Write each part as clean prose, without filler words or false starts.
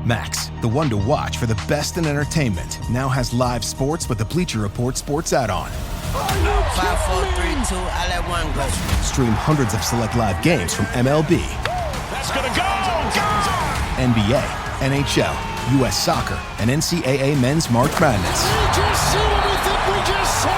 Max, the one to watch for the best in entertainment, now has live sports with the Bleacher Report Sports add-on. 5, 4, 3, 2, I let one go. Stream hundreds of select live games from MLB. That's gonna go! NBA, NHL, U.S. Soccer, and NCAA Men's March Madness. We just see what we think we just saw!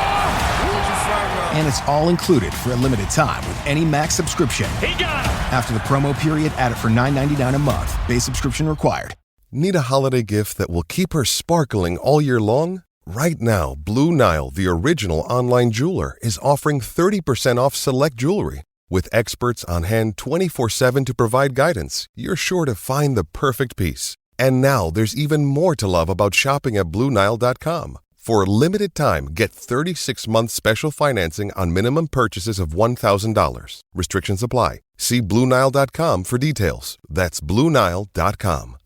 And it's all included for a limited time with any Max subscription. He got him! After the promo period, add it for $9.99 a month. Base subscription required. Need a holiday gift that will keep her sparkling all year long? Right now, Blue Nile, the original online jeweler, is offering 30% off select jewelry. With experts on hand 24/7 to provide guidance, you're sure to find the perfect piece. And now there's even more to love about shopping at BlueNile.com. For a limited time, get 36-month special financing on minimum purchases of $1,000. Restrictions apply. See BlueNile.com for details. That's BlueNile.com.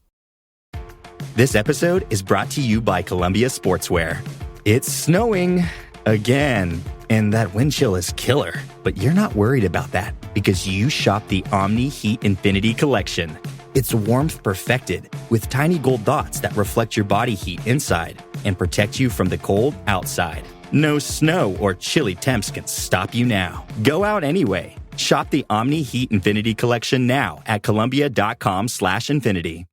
This episode is brought to you by Columbia Sportswear. It's snowing again, and that wind chill is killer. But you're not worried about that because you shop the Omni Heat Infinity Collection. It's warmth perfected with tiny gold dots that reflect your body heat inside and protect you from the cold outside. No snow or chilly temps can stop you now. Go out anyway. Shop the Omni Heat Infinity Collection now at Columbia.com/infinity.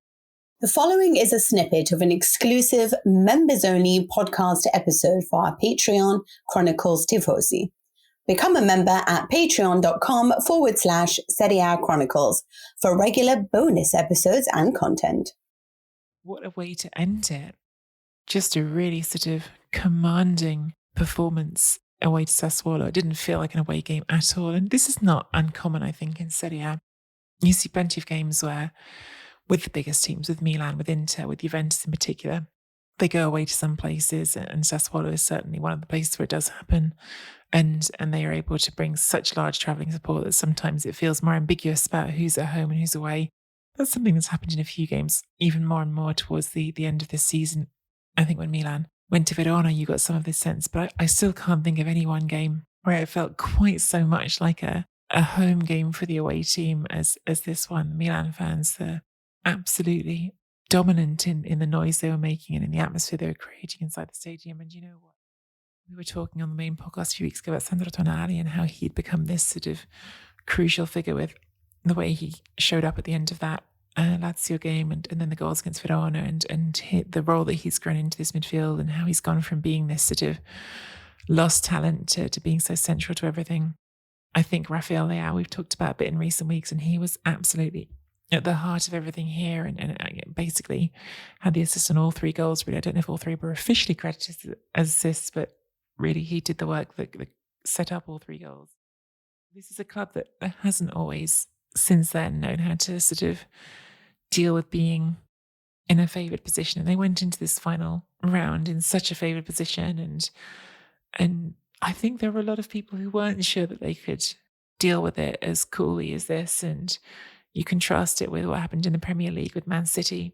The following is a snippet of an exclusive members-only podcast episode for our Patreon, Chronicles Tifosi. Become a member at patreon.com/Serie A Chronicles for regular bonus episodes and content. What a way to end it. Just a really sort of commanding performance away to Sassuolo. It didn't feel like an away game at all. And this is not uncommon, I think, in Serie A. You see plenty of games where, with the biggest teams, with Milan, with Inter, with Juventus in particular, they go away to some places, and Sassuolo is certainly one of the places where it does happen. And they are able to bring such large travelling support that sometimes it feels more ambiguous about who's at home and who's away. That's something that's happened in a few games, even more and more towards the end of this season. I think when Milan went to Verona, you got some of this sense, but I still can't think of any one game where it felt quite so much like a home game for the away team as this one. Milan fans, they're absolutely dominant in the noise they were making and in the atmosphere they were creating inside the stadium. And you know what? We were talking on the main podcast a few weeks ago about Sandro Tonali and how he'd become this sort of crucial figure with the way he showed up at the end of that Lazio game and then the goals against Verona and the role that he's grown into this midfield and how he's gone from being this sort of lost talent to being so central to everything. I think Rafael Leao, we've talked about a bit in recent weeks, and he was absolutely at the heart of everything here and basically had the assist on all three goals. Really, I don't know if all three were officially credited as assists, but really he did the work that set up all three goals. This is a club that hasn't always since then known how to sort of deal with being in a favoured position. And they went into this final round in such a favoured position. And I think there were a lot of people who weren't sure that they could deal with it as coolly as this. And you contrast it with what happened in the Premier League with Man City,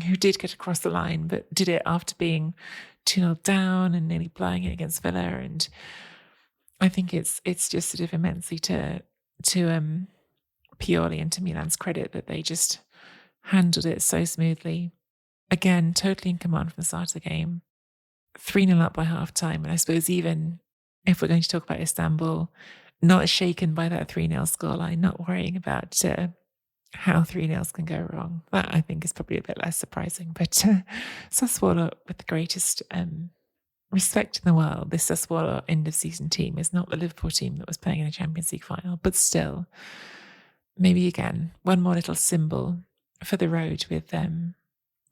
who did get across the line, but did it after being 2-0 down and nearly blowing it against Villa. And I think it's just sort of immensely to Pioli and to Milan's credit that they just handled it so smoothly. Again, totally in command from the start of the game. 3-0 up by half-time. And I suppose even if we're going to talk about Istanbul, not shaken by that 3-0 scoreline, not worrying about how 3-0s can go wrong. That, I think, is probably a bit less surprising. But Sassuolo, with the greatest respect in the world, this Sassuolo end-of-season team is not the Liverpool team that was playing in a Champions League final. But still, maybe again, one more little symbol for the road with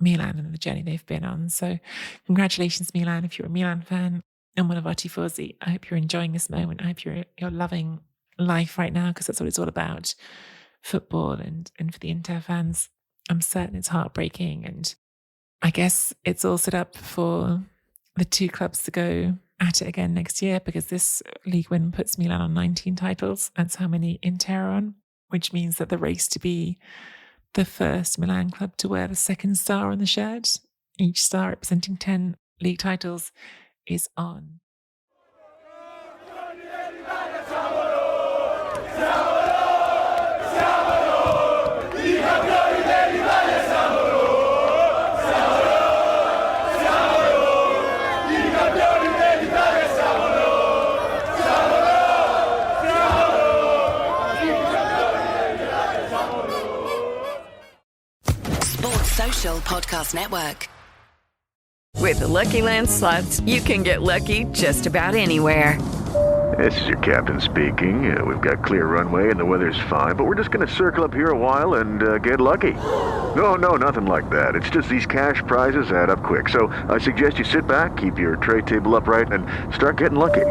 Milan and the journey they've been on. So congratulations, Milan, if you're a Milan fan and one of our Tifosi. I hope you're enjoying this moment. I hope you're loving life right now, because that's what it's all about. Football and for the Inter fans, I'm certain it's heartbreaking. And I guess it's all set up for the two clubs to go at it again next year, because this league win puts Milan on 19 titles. That's how many Inter are on, which means that the race to be the first Milan club to wear the second star on the shirt, each star representing 10 league titles, is on. Social Podcast Network. With the Lucky Land Slots, you can get lucky just about anywhere. This is your captain speaking. We've got clear runway and the weather's fine, but we're just going to circle up here a while and get lucky. No, nothing like that. It's just these cash prizes add up quick. So I suggest you sit back, keep your tray table upright, and start getting lucky.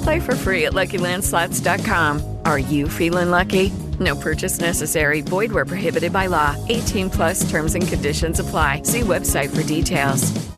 Play for free at LuckyLandSlots.com. Are you feeling lucky? No purchase necessary. Void where prohibited by law. 18+ terms and conditions apply. See website for details.